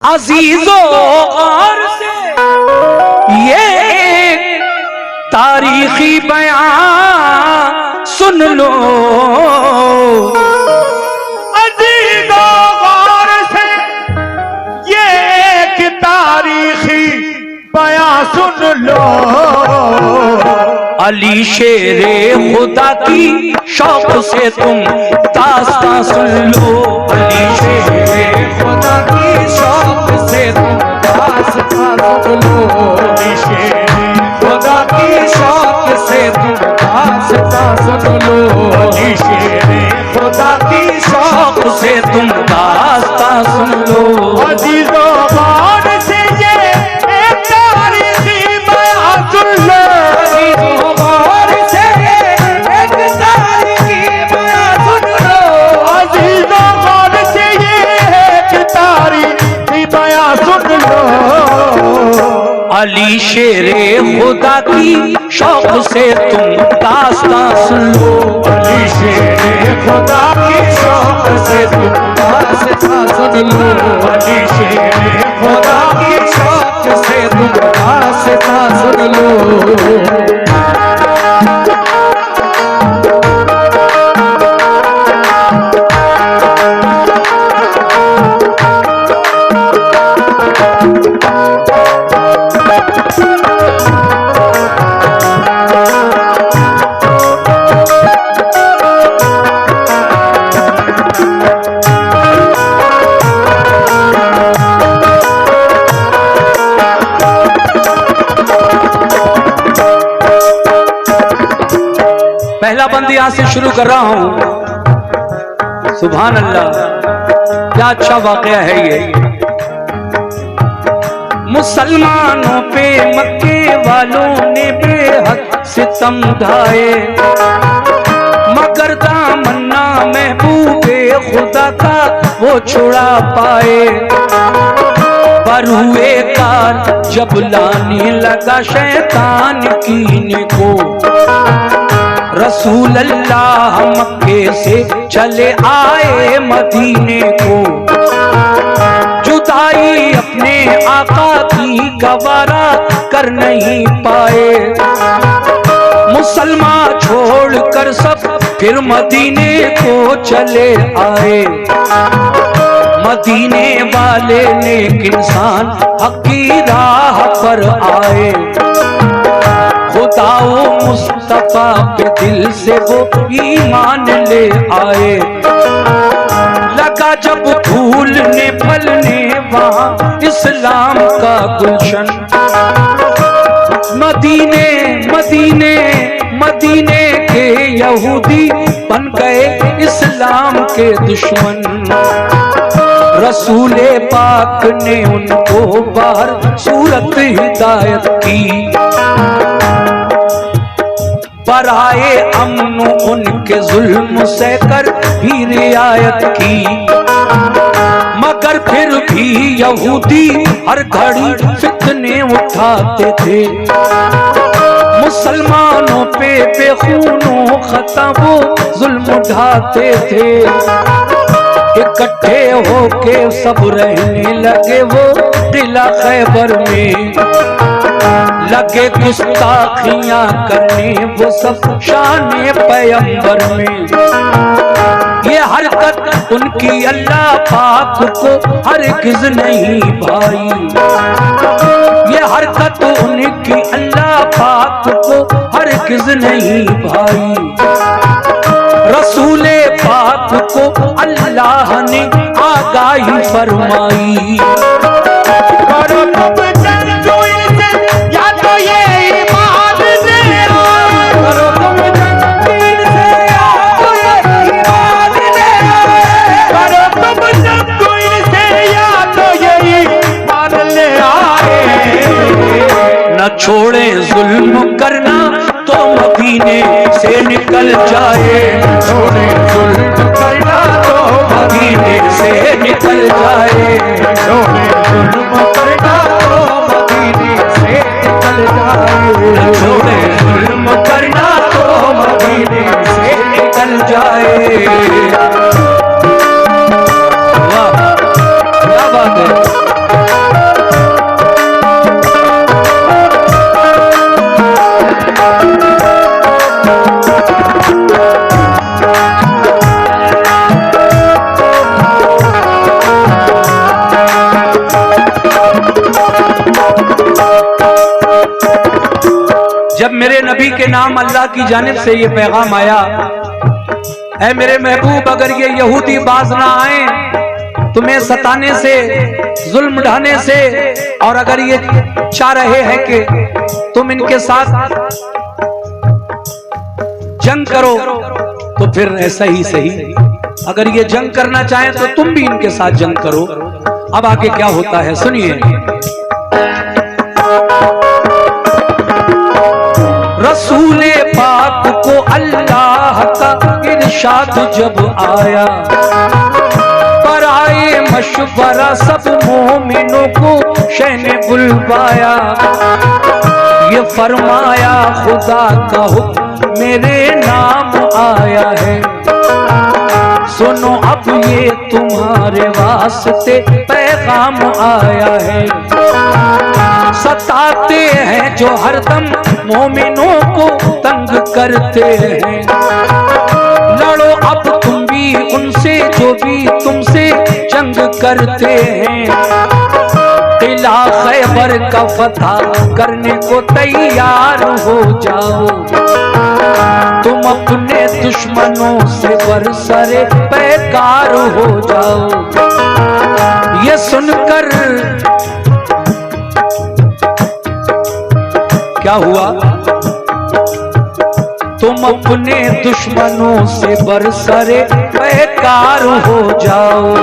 अजीजों और से ये एक तारीखी बयान सुन लो। अजीजों और से ये एक तारीखी बयान सुन लो। अली शेरे खुदा की शौक से तुम दास्तां सुन लो। अली शेरे खुदा की शौक से तुम दास्तां सुन लो। अली शेरे खुदा की शौक से तुम दास्तां सुन लो। अली शेरे खुदा की शौक से तुम दास्तां सुन लो। अजीजों और से ये एक तारीखी बयान सुन लो। अली शेरे खुदा की शौक से तुम दास्तां सुन लो। अली शेरे खुदा की शौक से तुम दास्तां सुन लो। अली शेरे खुदा की शौक से तुम दास्तां सुन लो। पहला बंद यहां से शुरू कर रहा हूं। सुभान अल्लाह, क्या अच्छा वाकया है ये। मुसलमानों पे मक्के वालों ने बेहद सितम ढाए, मगर दामन्ना महबूबे खुदा का वो छुड़ा पाए। पर हुए कार जब लाने लगा शैतान कीने को, रसूल अल्लाह मक्के से चले आए मदीने को। जुदाई अपने आका की गवारा कर नहीं पाए, मुसलमान छोड़कर सब फिर मदीने को चले आए। मदीने वाले नेक इंसान हक की राह पर आए, खुदाओ मुस्तफा पे दिल से वो ईमान ले आए। लगा जब फूलने फलने वहाँ इस्लाम का गुलशन, मदीने मदीने मदीने के यहूदी बन गए इस्लाम के दुश्मन। रसूले पाक ने उनको बाहर सूरत हिदायत की, पर आए अमन उनके जुल्म से कर भी रियायत की। मगर फिर भी यहूदी हर घड़ी फितने उठाते थे, मुसलमानों पे बेखूनों खता वो जुल्म उठाते थे। इकट्ठे होके सब रहने लगे वो किला खैबर में, लगे गुस्ताखियां करने वो सब शाने पैगंबर में। ये हरकत उनकी अल्लाह पाक को हरगिज़ नहीं भाई, ये हरकत उनकी अल्लाह पाक को हरगिज़ नहीं भाई। रसूले पाक को अल्लाह ने आगाही फरमाई, करो तुम जंग इनसे या तो ये ईमान ले आए। करो तुम जंग इनसे या तो ये ईमान ले आए। करो तुम जंग इनसे या तो ये ईमान ले आए। न छोड़े जुल्म करना तो मदीने से निकल जाए, छोड़े जुल्म करना तो मदीने से निकल जाए। छोड़े जुल्म करना तो मदीने से निकल जाए, छोड़े जुल्म करना तो मदीने से निकल जाए। वाह, क्या बात है। नबी के नाम अल्लाह की जानिब से ये पैगाम आया, ऐ मेरे महबूब अगर ये यहूदी बाज ना आए तुम्हें सताने से, जुल्म ढाने से, और अगर ये चाह रहे हैं कि तुम इनके साथ जंग करो तो फिर ऐसा ही सही, अगर ये जंग करना चाहें तो तुम भी इनके साथ जंग करो। अब आगे क्या होता है सुनिए। रसूले पाक को अल्लाह का इरशाद जब आया, पर आए मशवरा सब मोमिनों को शह ने बुलवाया। ये फरमाया खुदा का हुक्म मेरे नाम आया है, सुनो अब ये तुम्हारे वास्ते पैगाम आया है। सताते हैं जो हरदम मोमिनों को तंग करते हैं, लड़ो अब तुम भी उनसे जो भी तुमसे जंग करते हैं। किला खैबर का फतह करने को तैयार हो जाओ, तुम अपने दुश्मनों से बरसरे पैकार हो जाओ। ये सुनकर क्या हुआ, तुम अपने दुश्मनों से बरसरे पैकार हो जाओ।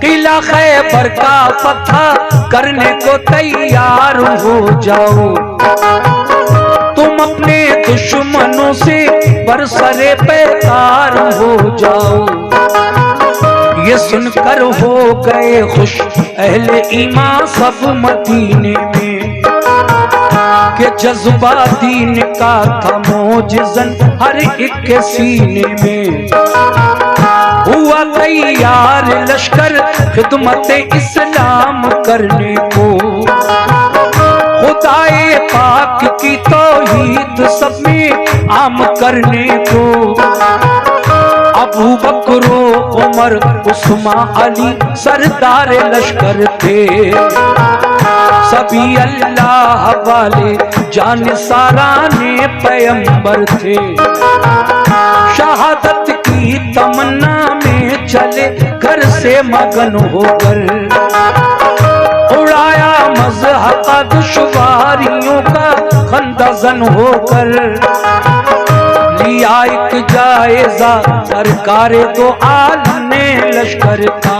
किला खैबर का फतह करने को तैयार हो जाओ, तुम अपने दुश्मनों से बरसरे पैकार हो जाओ। ये सुनकर हो गए खुश अहले ईमान सब मदीने में, कि जज्बा दीन का था मोजिज़न हर एक के सीने में। हुआ तैयार लश्कर खिदमत इस्लाम करने को, खुदाए पाक की तौहीद सब में आम करने को। अबू बकर उमर उस्मान अली सरदार लश्कर थे, सभी अल्लाह वाले जान सारा ने पैगंबर थे। शहादत की तमन्ना में चले घर से मगन होकर, उड़ाया मज़हक़ दुश्वारियों का खंदज़न होकर। लिया एक जायजा सरकार दो आलम ने लश्कर का,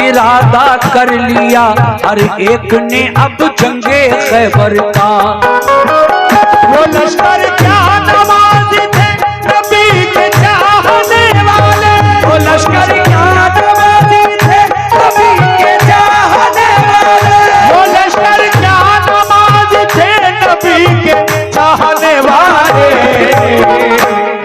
इरादा कर लिया हर एक ने अब जंगे खैबर का। वो लश्कर क्या नमाज़ी थे नबी के चाहने वाले, वो लश्कर क्या नमाज़ी थे नबी के चाहने वाले, वो लश्कर क्या नमाज़ी थे नबी के चाहने वाले।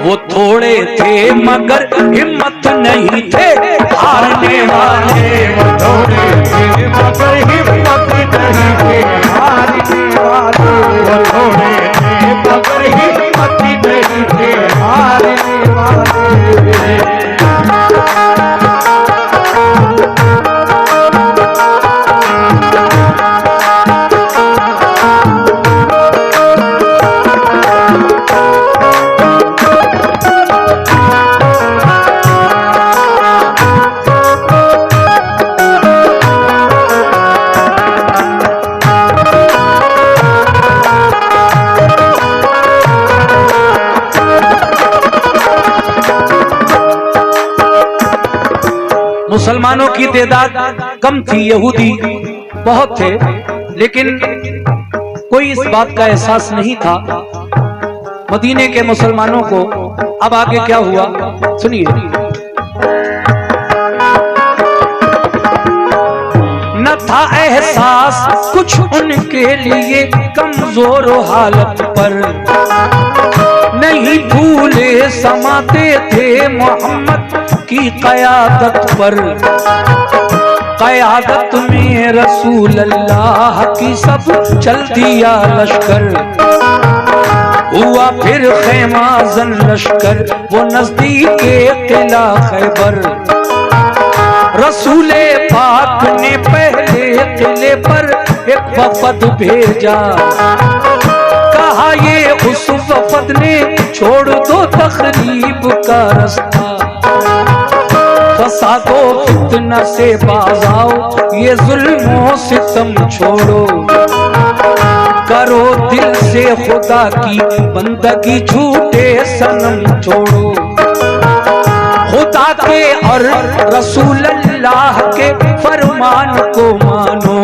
वो थोड़े थे मगर हिम्मत नहीं थे हारने वाले, वो थोड़े थे मगर हिम्मत नहीं थे हारने वाले, वो थोड़े थे मगर हिम्मत नहीं थे हारने वाले। मुसलमानों की तादाद कम थी, यहूदी बहुत थे, लेकिन कोई इस बात का एहसास नहीं था मदीने के मुसलमानों को। अब आगे क्या हुआ सुनिए। न था एहसास कुछ उनके लिए कमजोर हालत पर, नहीं भूले समाते थे मोहम्मद की क़यादत पर। क़यादत में रसूल अल्लाह की सब चल दिया लश्कर। हुआ फिर खैमाजन लश्कर वो नजदीक किला खैबर। रसूले पाक ने पहले किले पर एक वफद भेजा। कहा ये उस वफद ने छोड़ दो तखरीब का रास्ता। फसादो फितना से बाज आओ, ये जुल्मों सितम छोड़ो। करो दिल से खुदा की बंदगी, झूठे सनम छोड़ो। खुदा के और रसूल अल्लाह के फरमान को मानो।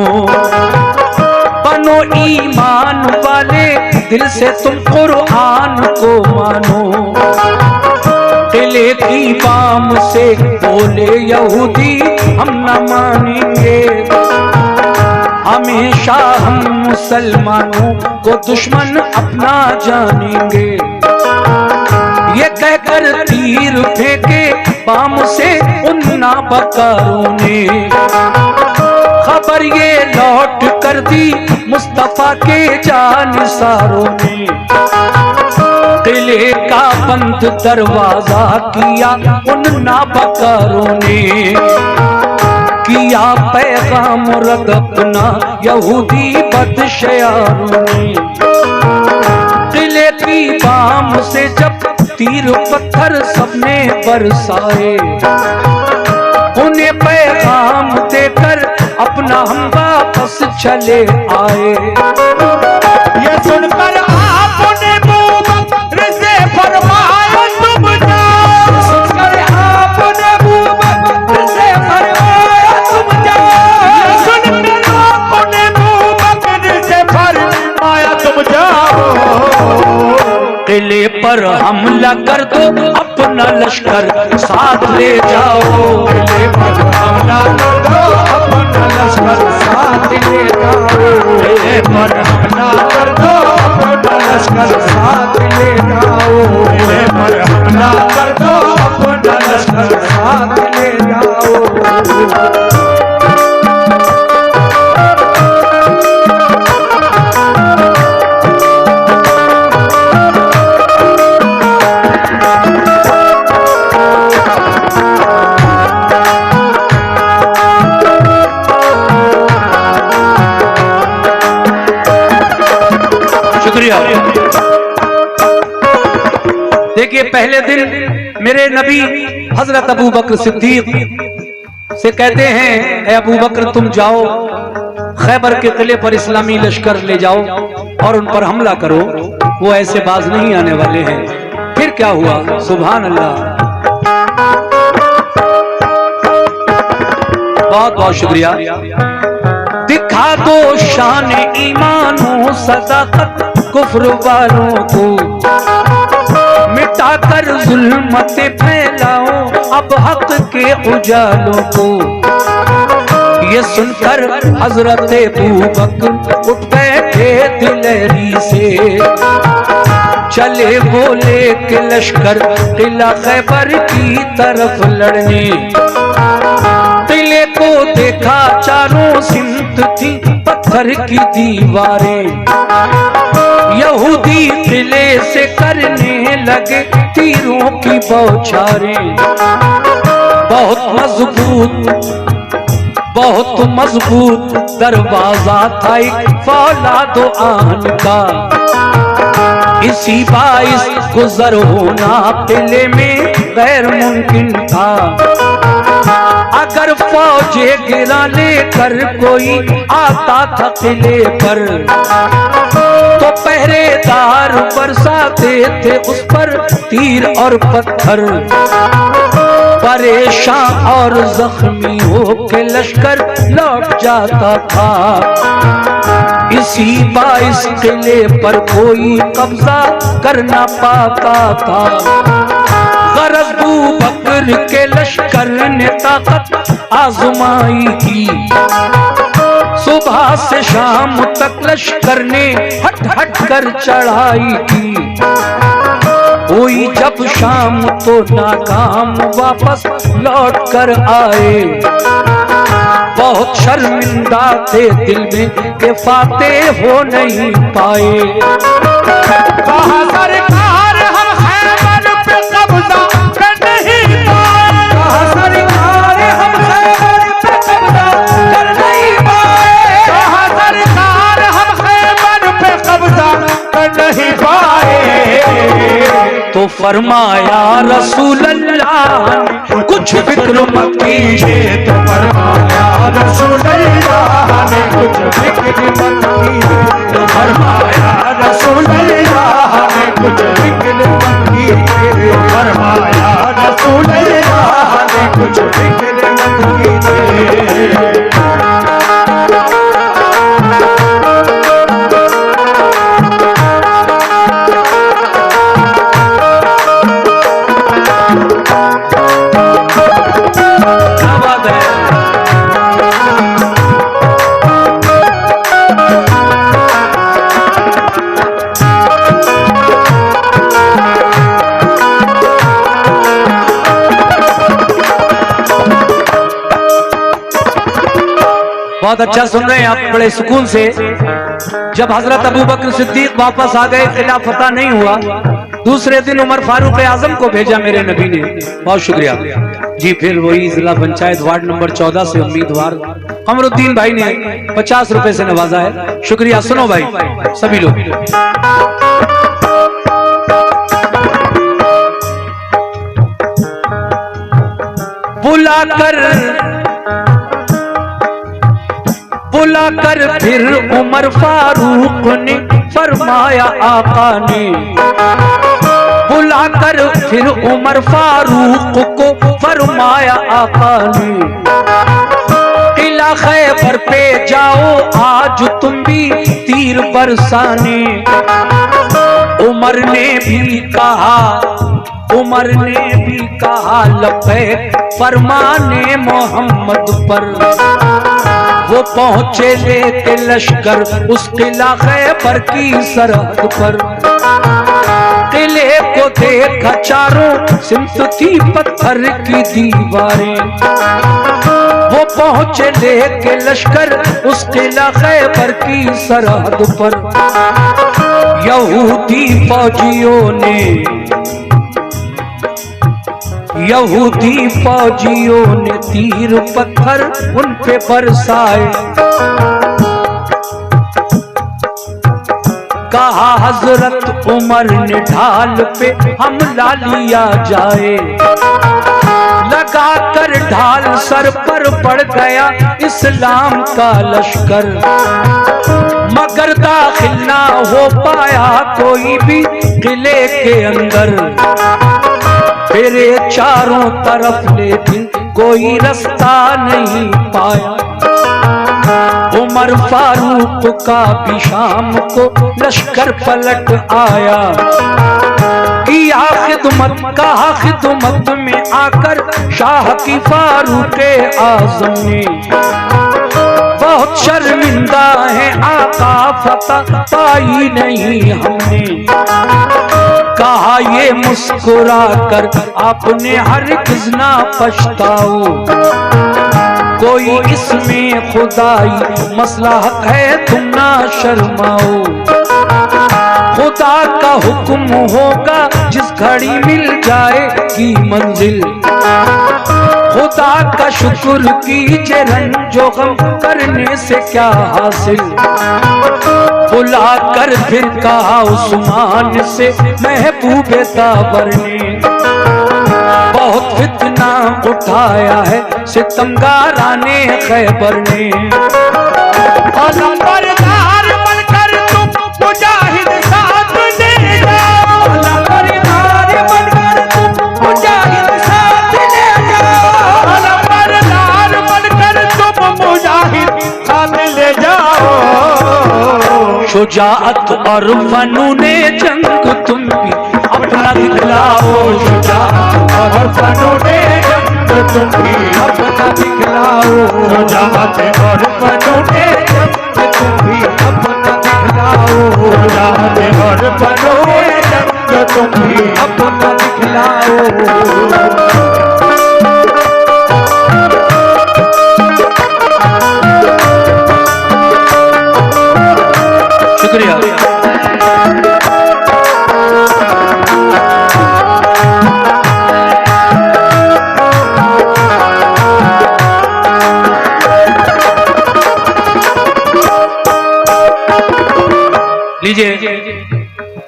बनो ईमान वाले, दिल से तुम कुरान को मानो। किले की बाम से बोले यहूदी हम न मानेंगे। हमेशा हम मुसलमानों को दुश्मन अपना जानेंगे। ये कहकर तीर फेंके बाम से उन नाबकारों ने। खबर ये लौट कर दी मुस्तफा के जानिसारों ने। किले का बंद दरवाजा किया उन नाबकारों ने। किया पैगाम रद अपना यहूदी बदशयारों ने। किले की बाम से जब तीर पत्थर सबने बरसाए, उन्हें पैगाम देकर अपना हम वापस चले आए। ये सुनकर आपने अबू बकर से फरमाया तुम जाओ। सुनकर आपने अबू बकर से फरमाया तुम जाओ। सुनकर आपने अबू बकर से फरमाया तुम जाओ। किले पर हमला कर दो, अपना लश्कर साथ ले जाओ। किले पर हमला कर दो, अपना लश्कर साथ ले जाओ। किले पर हमला कर दो, अपना लश्कर साथ ले जाओ। किले पर हमला कर दो, अपना लश्कर साथ ले जाओ। शुक्रिया। देखिए, पहले दिन मेरे नबी हजरत अबू बकर सिद्दीक से कहते हैं, ए अबू बकर तुम जाओ खैबर के किले पर इस्लामी लश्कर ले जाओ और उन पर हमला करो। वो ऐसे बाज नहीं आने वाले हैं। फिर क्या हुआ? सुभान अल्लाह। बहुत बहुत शुक्रिया। दिखा दो शान ईमानो सदाकत कुफ्र वालों को। मिटाकर जुल्मते फैलाओ अब हक के उजालों को। ये सुनकर हजरत अबू बकर उठ बैठे दिलेरी से। चले बोले कि लश्कर किला खैबर की तरफ लड़ने। किले को देखा चारों सिमत थी पत्थर की दीवारें। यहूदी किले से करने लगे तीरों की बौछारें। बहुत मजबूत दरवाजा था एक फौलाद आन का। इसी बाइस गुजर होना किले में गैर मुमकिन था। अगर फौजे गिरा लेकर कोई आता था किले पर, तो पहरेदार बरसाते थे उस पर तीर और पत्थर। परेशान और जख्मी होके लश्कर लौट जाता था। इसी बाइस किले पर कोई कब्जा कर ना पाता था। गरज अबू बकर के लश्कर ने ताकत आजमाई की। सुबह से शाम तक लश्कर ने हट हट कर चढ़ाई की। हुई जब शाम तो नाकाम वापस लौट कर आए। बहुत शर्मिंदा थे दिल में के फाते हो नहीं पाए। कहा सरकार हम खैबर पे कब्जा कर नहीं पाए। कहा सरकार हम खैबर पे कब्जा कर नहीं पाए। कहा सरकार हम खैबर पे कब्जा कर नहीं पाए। तो फरमाया रसूल अल्लाह ने कुछ फिक्र मत कीजिए। तो फरमाया रसूल अल्लाह ने कुछ फिक्र मत कीजिए। तो फरमाया रसूल अल्लाह ने कुछ फिक्र मत कीजिए। तो फरमाया रसूल अल्लाह ने कुछ फिक्र मत कीजिए। बहुत अच्छा सुन रहे हैं आप बड़े सुकून से। जब हजरत अबू बकर सिद्दीक वापस आ गए, किला फतह नहीं हुआ, दूसरे दिन उमर फारूक आजम को भेजा मेरे नबी ने। बहुत शुक्रिया जी। फिर वही जिला पंचायत वार्ड नंबर 14 से उम्मीदवार कमरुद्दीन भाई ने 50 रुपए से नवाजा है। शुक्रिया। सुनो भाई सभी लोग, बुलाकर फिर उमर फारूक ने फरमाया आका ने। बुलाकर फिर उमर फारूक को फरमाया आका ने। किला खैबर पे जाओ आज तुम भी तीर बरसाने। उमर ने भी कहा लब्बैक फरमाने मोहम्मद पर। वो पहुंचे लेके लश्कर उस किला खैबर की सरहद पर। किले को देखा चारों सिमत थी पत्थर की दीवारें। वो पहुंचे लेके लश्कर उस किला खैबर की सरहद पर। यहूदी फौजियों ने तीर पत्थर उन पे बरसाए। कहा हजरत उमर ने ढाल पे हमला लिया जाए। लगाकर ढाल सर पर पड़ गया इस्लाम का लश्कर। मगर दाखिल ना हो पाया कोई भी किले के अंदर। फिरे चारों तरफ लेकिन कोई रास्ता नहीं पाया। उमर फारूक का भी शाम को लश्कर पलट आया। कहा खिदमत में आकर शाह की फारूक आजम ने। बहुत शर्मिंदा है आका फतह पाई नहीं हमने। कहा ये मुस्कुरा कर आपने हरगिज़ ना पछताओ। कोई इसमें खुदाई मसलहत है तुम ना शर्माओ। खुदा का हुक्म होगा जिस घड़ी मिल जाएगी मंजिल। खुदा का शुक्र कीजिए रंजो गम करने से क्या हासिल। बुलाकर फिर कहा उस्मान से महबूबे ताबर ने। बहुत फितना उठाया है सितमगाराने खैबर ने। नंबरदार बनकर तुम मुजाहिद साथ ले जाओ। नंबरदार बनकर तुम मुजाहिद साथ ले जाओ। नंबरदार बनकर तुम मुजाहिद साथ ले जाओ। शुजाअत और फनूने जंग तुम भी अपना दिखलाओ। शुजाअत और फनूने जंग तुम भी अपना दिखलाओ। शुजाअत और फनूने जंग तुम भी अपना दिखलाओ। शुजाअत और फनूने जंग तुम भी अपना दिखलाओ। लीजिए,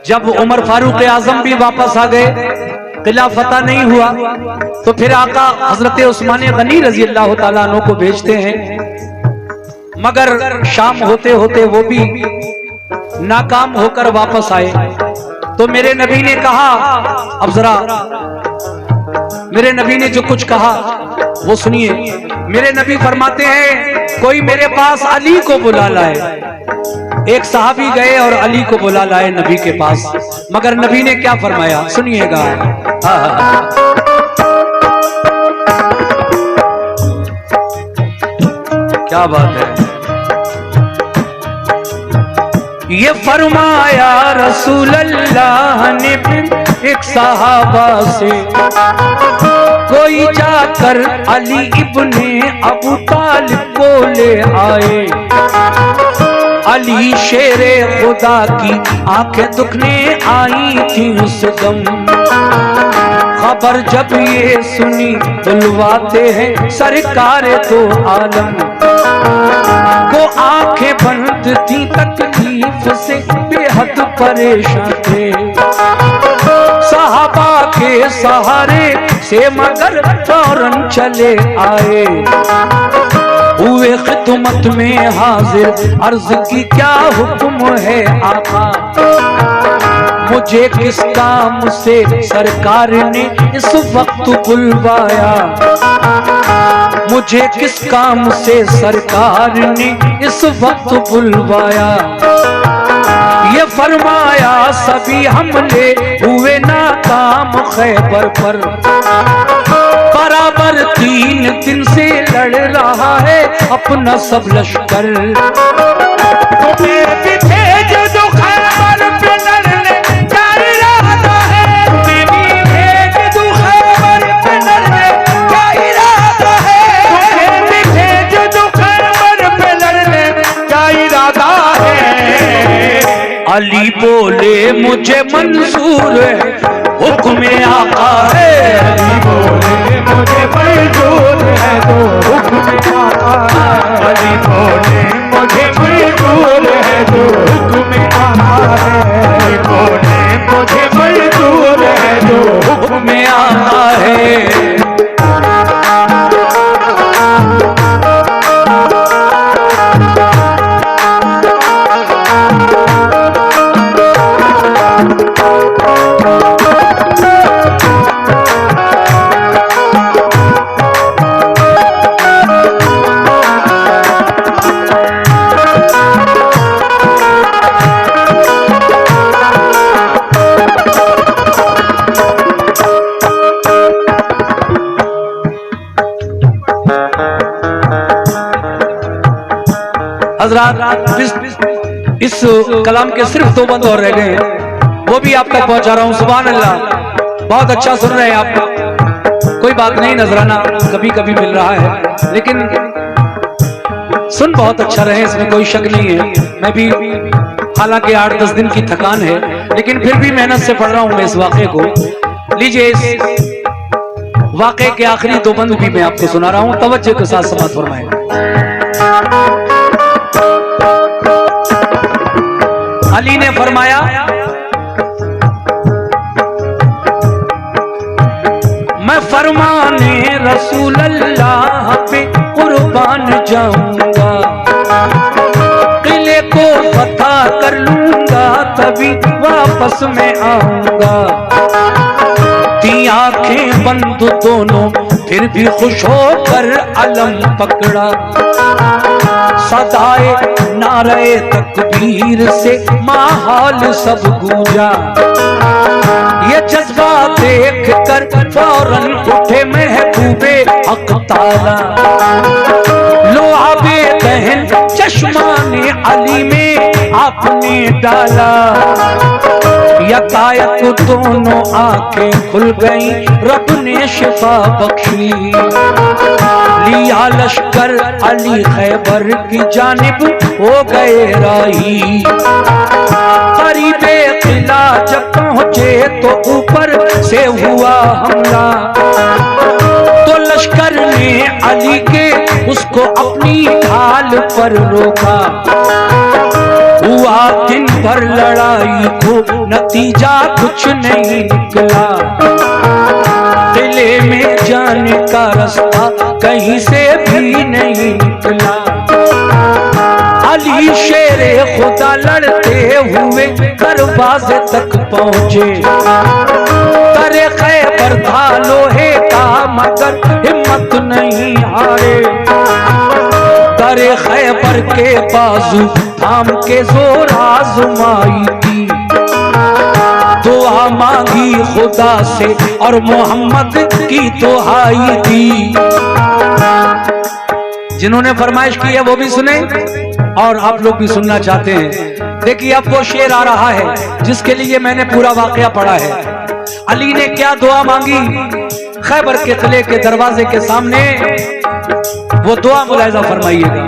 जब उमर फारूक आजम भी वापस आ गए, किला फतह नहीं हुआ, तो फिर आका हजरत उस्मान गनी रजी अल्लाह ताला अन्हु को भेजते हैं, मगर शाम होते होते वो भी नाकाम होकर वापस आए। तो मेरे नबी ने कहा, अब जरा मेरे नबी ने जो कुछ कहा वो सुनिए। मेरे नबी फरमाते हैं, कोई मेरे पास अली को बुला लाए। एक सहाबी गए और अली को बुला लाए नबी के पास, मगर नबी ने क्या फरमाया सुनिएगा। क्या बात है। ये फरमाया रसूल अल्लाह ने एक सहाबा से, कोई जाकर अली इब्ने अबू तालिब को ले आए। अली शेरे खुदा की आंखें दुखने आई थी उस दम। खबर जब ये सुनी बुलवाते हैं सरकार दो आलम को, आंखें बंद थी तकलीफ से बेहद परेशान थे। सहाबा के सहारे से मगर फौरन चले आए, हुए खिदमत में हाजिर, अर्ज की क्या हुक्म है आका, मुझे किस काम से सरकार ने इस वक्त बुलवाया, मुझे किस काम से सरकार ने इस वक्त बुलवाया। ये फरमाया सभी हमले हुए नाकाम खैबर पर, बराबर 3 दिन से लड़ रहा है अपना सब लश्कर। तुम्हें भी भेज दो खैबर पे लड़ने का इरादा है, तुम्हें भी भेज दो खैबर पे लड़ने का इरादा है, तुम्हें भी भेज दो खैबर पे लड़ने का इरादा है। अली बोले मुझे मंजूर है हुक्म आका है, अली बोले मुझे मंजूर है तो हुक्म आका है, अली बोले मुझे मंजूर है तो हुक्म आका है, अली बोले मुझे मंजूर है तो हुक्म आका है। हज़रात, इस कलाम के सिर्फ 2 बंद और रह गए हैं, वो भी आप तक पहुंचा रहा हूं। सुभान अल्लाह, बहुत अच्छा सुन रहे हैं आप। कोई बात नहीं, नजराना कभी कभी मिल रहा है, लेकिन सुन बहुत अच्छा रहे, इसमें कोई शक नहीं है। मैं भी हालांकि 8-10 दिन की थकान है, लेकिन फिर भी मेहनत से पढ़ रहा हूं मैं इस वाक़े को। लीजिए, इस वाक़े के आखिरी 2 बंद भी मैं आपको सुना रहा हूं, तवज्जो के साथ समाअत फरमाएं। अली ने फरमाया, मैं फरमाने रसूल अल्लाह पे कुर्बान जाऊंगा, किले को फतह कर लूंगा तभी वापस मैं आऊंगा। थी आंखें बंद दोनों फिर भी खुश होकर अलम पकड़ा, सदाए नारे तकबीर से माहौल सब गूंजा। ये जज्बा देख कर फौरन उठे महबूबे हक ताला, लो आबे दहन चश्मा ने अली में आपने डाला। यकायक दोनों आंखें खुल गई, रब ने शिफा बख्शी। लिया लश्कर अली खैबर की जानिब हो गए राही। करीबे किला जब पहुंचे तो ऊपर से हुआ हमला, तो लश्कर ने अली के उसको अपनी ढाल पर रोका। हुआ दिन भर लड़ाई को नतीजा कुछ नहीं निकला, दिले में जाने का रास्ता कहीं से भी नहीं निकला। अली शेरे खुदा लड़ते हुए दरवाजे तक पहुंचे, करे खैबर था लोहे का मगर हिम्मत नहीं हारे, करे खैबर के बाजू थाम के जोर आजमाई थी, दुआ मांगी खुदा से और मोहम्मद की दुहाई थी। जिन्होंने फरमाइश की है वो भी सुने और आप लोग भी सुनना चाहते हैं। देखिए अब वो शेर आ रहा है जिसके लिए मैंने पूरा वाकया पढ़ा है। अली ने क्या दुआ मांगी खैबर के किले के दरवाजे के सामने, वो दुआ मुलाहिजा फरमाइएगा।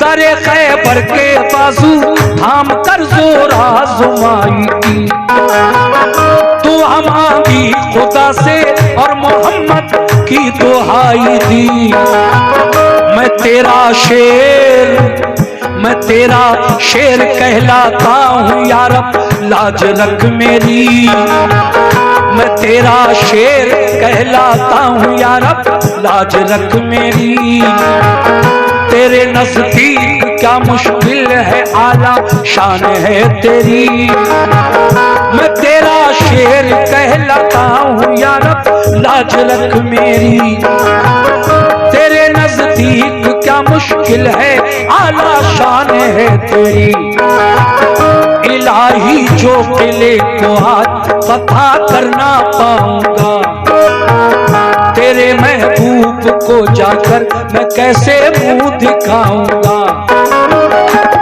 तरे खैबर के बाजू थाम कर जोर आजमाई की, दुआ मांगी खुदा से और मोहम्मद की दुहाई दी। मैं तेरा शेर कहलाता हूँ यारब, लाज रख मेरी। मैं तेरा शेर कहलाता हूँ यारब, लाज रख मेरी। तेरे नजदीक क्या मुश्किल है, आला शान है तेरी। मैं तेरा शेर कहलाता हूँ यारब, लाज रख मेरी। तेरे नजदीक क्या मुश्किल है, आला शान है तेरी। इलाही जो किले को आज फतह करना पाऊंगा, तेरे महबूब को जाकर मैं कैसे मुंह दिखाऊंगा।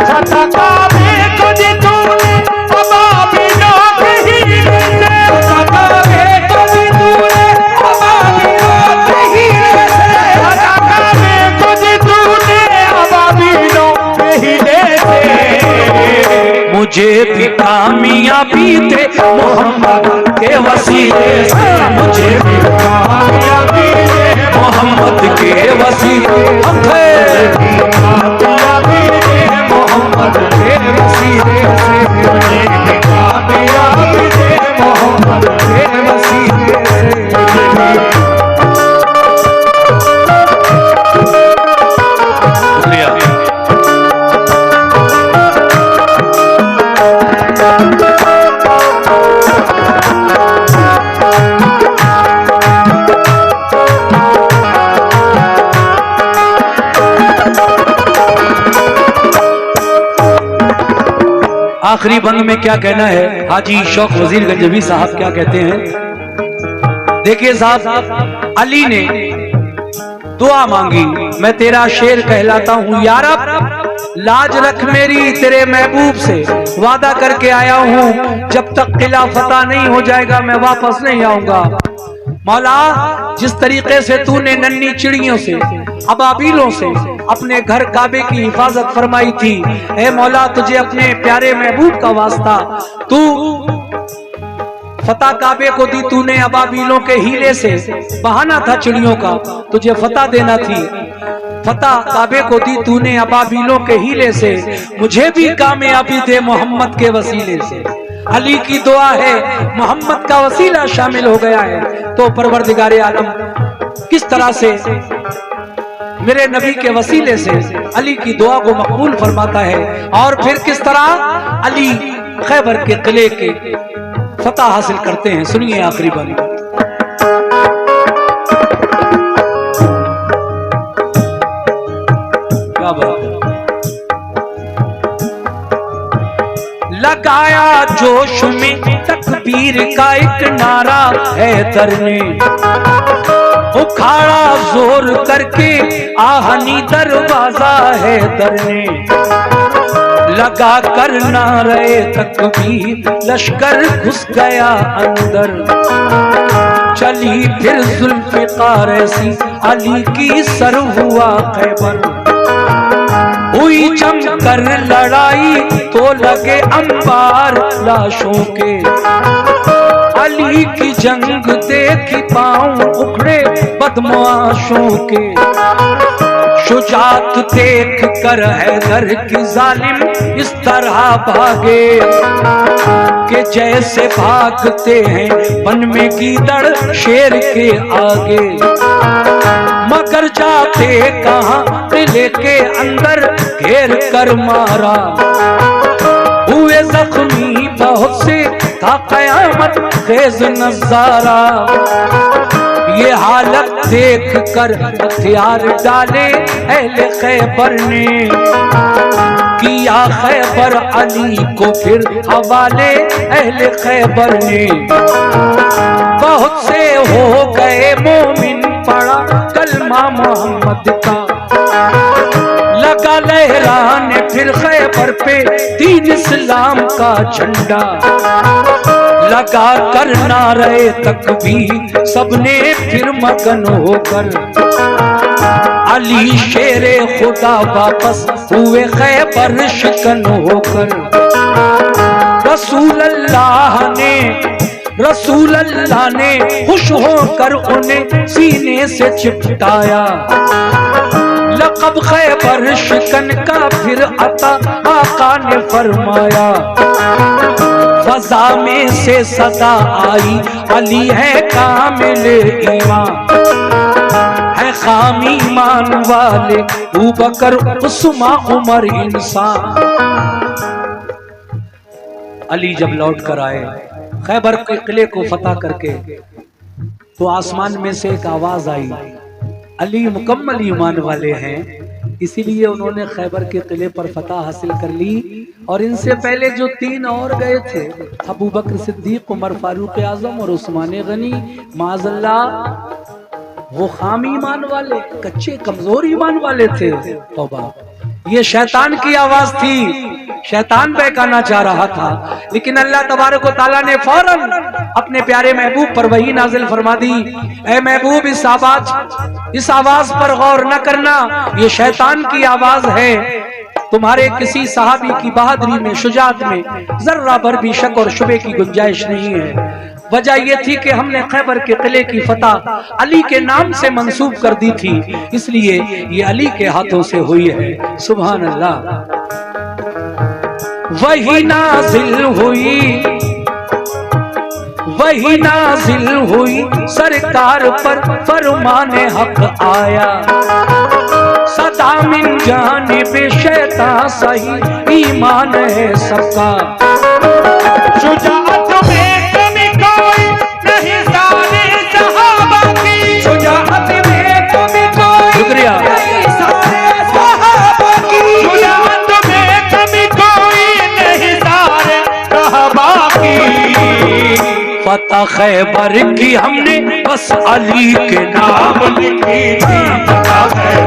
फतह काबे को जी तूने अबाबिलों के हीरे से, फतह काबे को जी तूने अबाबिलों के हीरे से, फतह काबे को जी तूने अबाबिलों के हीरे से। मुझे भी कामयाबी दे मोहम्मद के वसीले से, मुझे भी कामयाबी दे मोहम्मद के वसीले, कामयाबी दे मोहम्मद के वसीले से, मुझे भी कामयाबी दे मोहम्मद के वसीले से। आखिरी बंद में क्या कहना है हाजी शौक वजीर गंजवी साहब क्या कहते हैं। देखिए साहब, अली ने दुआ मांगी, मैं तेरा शेर कहलाता हूँ यारब, लाज रख मेरी। तेरे महबूब से वादा करके आया हूँ, जब तक किला फतह नहीं हो जाएगा मैं वापस नहीं आऊंगा। मौला, जिस तरीके से तूने नन्ही चिड़ियों से, अबाबीलों से अपने घर काबे की हिफाजत फरमाई थी, ऐ मौला तुझे अपने प्यारे महबूब का वास्ता, तू फतह काबे को दी तूने अबाबीलों के हीले से। बहाना था चिड़ियों का, तुझे फतह देना थी। फतह काबे को दी तूने अबाबीलों के हीले से, मुझे भी कामयाबी दे मोहम्मद के वसीले से। अली की दुआ है, मोहम्मद का वसीला शामिल हो गया है, तो परवरदिगारे आलम किस तरह से मेरे नबी के वसीले से अली की दुआ को मकबूल फरमाता है, और फिर किस तरह अली खैबर के किले के फतह हासिल करते हैं। सुनिए आखिरी बारी। क्या बात है। लगाया जोश में तकबीर का एक नारा हैदर ने, उखाड़ा जोर करके आहनी दरवाजा हैदर ने। लगा कर नारे तकबीर लश्कर घुस गया अंदर, चली फिर जुल्फ़िकार ऐसी अली की सर हुआ खैबर। हुई जम कर लड़ाई तो लगे अंबार लाशों के, अली की जंग देखी पांव उखड़े बदमाशों के। शुजात देख कर हैदर की जालिम इस तरह भागे कि जैसे भागते हैं वन में गीदड़ शेर के आगे। मगर जाते कहां किले के अंदर घेर कर मारा, हुए जख्मी बहुत से था कयामत खेज नजारा। ये हालत देख कर हथियार डाले अहले खैबर ने, किया खैबर अली को फिर हवाले अहले खैबर ने। बहुत से हो गए मोमिन पड़ा कलमा मोहम्मद का, लगा लहराने फिर खैबर पे दीन इस्लाम का झंडा। लगा कर नारे तकबीर सबने फिर मगन होकर, अली शेरे खुदा वापस हुए खैबर शिकन होकर। रसूल अल्लाह ने खुश होकर उन्हें सीने से चिपटाया। लक़ब खैबर शिकन का फिर अता आका ने फरमाया। फजा में से सदा आई अली है कामिल ईमान, है खामी ईमान वाले अबू बकर उस्मा उमर इंसान। अली जब लौट कर आए खैबर के किले को फतह करके, तो आसमान में से एक आवाज आई, अली मुकम्मल ईमान वाले हैं, इसीलिए उन्होंने खैबर के किले पर फतह हासिल कर ली। और इनसे पहले जो 3 और गए थे, अबू बकर सिद्दीक, उमर फारूक आजम और उस्मान गनी, माज़अल्लाह वो खाम ईमान वाले, कच्चे कमजोर ईमान वाले थे। तौबा, ये शैतान की आवाज थी, शैतान बहकाना चाह रहा था। लेकिन अल्लाह तबारक व तआला ने फौरन अपने प्यारे महबूब पर वही नाजिल फरमा दी, ए महबूब इस आवाज पर गौर न करना, ये शैतान की आवाज है। तुम्हारे किसी सहाबी की बहादुरी में, शुजात में जर्रा भर भी शक और शुबे की गुंजाइश नहीं है। वजह यह थी कि हमने खैबर के किले की फतह अली के नाम से मंसूब कर दी थी, इसलिए ये अली के हाथों से हुई है। सुभान अल्लाह। वही नाजिल हुई सरकार पर फरमाने हक आया। सदा मिन जानिब शैतान सही ईमान है सबका। शुजाअत में कमी कोई नहीं सारे सहाबा की, शुजाअत में कमी कोई शुक्रिया नहीं सारे सहाबा की, शुजाअत में कमी कोई नहीं सारे सहाबा की। फतह खैबर की हमने बस अली के नाम लिखी थी, फतह